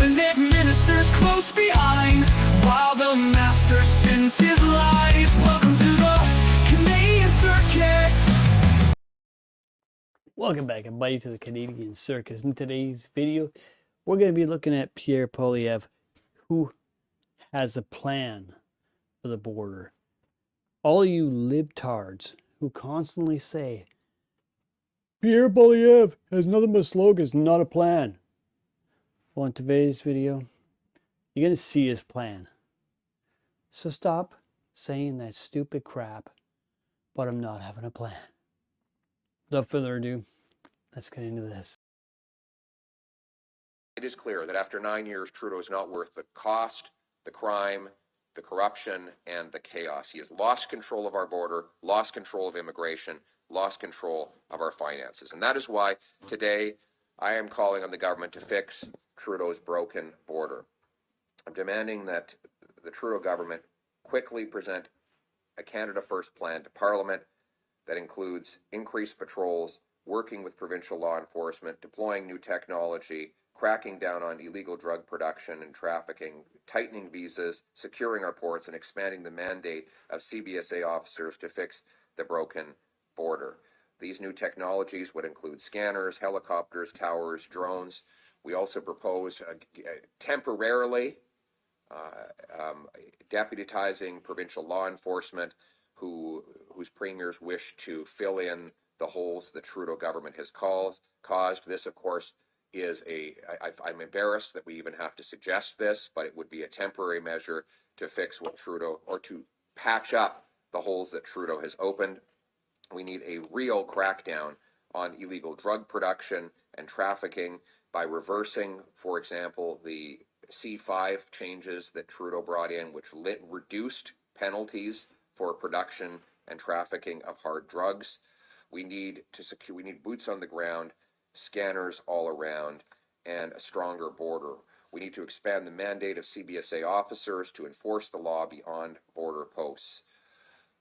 cabinet ministers close behind, while the master spins his lies. Welcome to the Canadian circus. Welcome back, everybody, to the Canadian circus. In today's video, we're going to be looking at Pierre, who has a plan for the border. All you libtards who constantly say, Pierre has nothing but slogans, not a plan. Well, in today's video, you're going to see his plan. So stop saying that stupid crap, but I'm not having a plan. Without further ado, let's get into this. It is clear that after 9 years, Trudeau is not worth the cost, the crime, the corruption, and the chaos. He has lost control of our border, lost control of immigration, lost control of our finances. And that is why today I am calling on the government to fix Trudeau's broken border. I'm demanding that the Trudeau government quickly present a Canada First plan to Parliament that includes increased patrols, working with provincial law enforcement, deploying new technology, cracking down on illegal drug production and trafficking, tightening visas, securing our ports, and expanding the mandate of CBSA officers to fix the broken border. These new technologies would include scanners, helicopters, towers, drones. We also propose temporarily deputizing provincial law enforcement whose premiers wish to fill in the holes the Trudeau government has caused. This, of course, is I'm embarrassed that we even have to suggest this, but it would be a temporary measure to fix what Trudeau, or to patch up the holes that Trudeau has opened. We need a real crackdown on illegal drug production and trafficking by reversing, for example, the C5 changes that Trudeau brought in, which reduced penalties for production and trafficking of hard drugs. We need boots on the ground, scanners all around, and a stronger border. We need to expand the mandate of CBSA officers to enforce the law beyond border posts.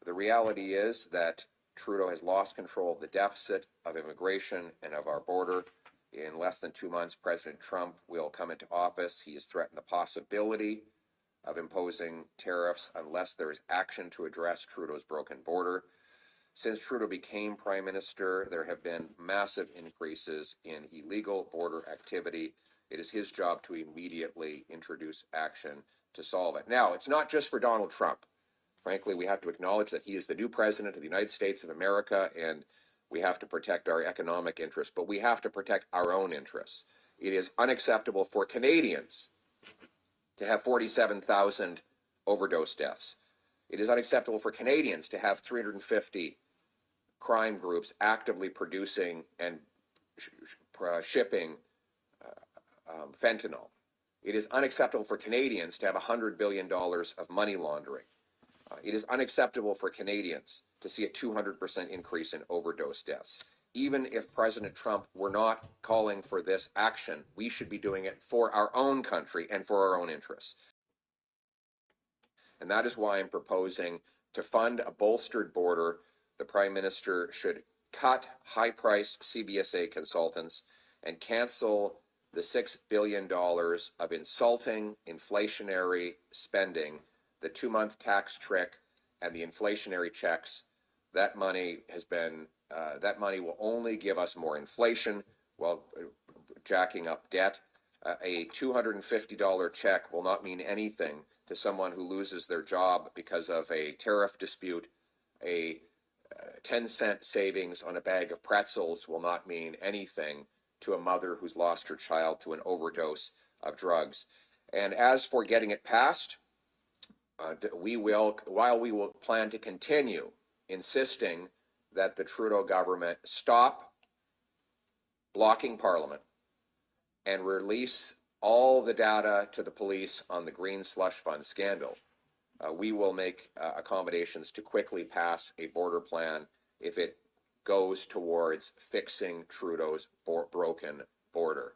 The reality is that Trudeau has lost control of the deficit of immigration and of our border. In less than 2 months, President Trump will come into office. He has threatened the possibility of imposing tariffs unless there is action to address Trudeau's broken border. Since Trudeau became Prime Minister, there have been massive increases in illegal border activity. It is his job to immediately introduce action to solve it. Now, it's not just for Donald Trump. Frankly, we have to acknowledge that he is the new President of the United States of America, and we have to protect our economic interests, but we have to protect our own interests. It is unacceptable for Canadians to have 47,000 overdose deaths. It is unacceptable for Canadians to have 350 crime groups actively producing and shipping fentanyl. It is unacceptable for Canadians to have $100 billion of money laundering. It is unacceptable for Canadians to see a 200% increase in overdose deaths. Even if President Trump were not calling for this action, we should be doing it for our own country and for our own interests. And that is why I'm proposing to fund a bolstered border. The Prime Minister should cut high-priced CBSA consultants and cancel the $6 billion of insulting inflationary spending, the 2-month tax trick, and the inflationary checks. That money will only give us more inflation while jacking up debt. A $250 check will not mean anything to someone who loses their job because of a tariff dispute. A 10-cent savings on a bag of pretzels will not mean anything to a mother who's lost her child to an overdose of drugs. And as for getting it passed, we will plan to continue insisting that the Trudeau government stop blocking Parliament and release all the data to the police on the Green Slush Fund scandal. We will make accommodations to quickly pass a border plan if it goes towards fixing Trudeau's broken border.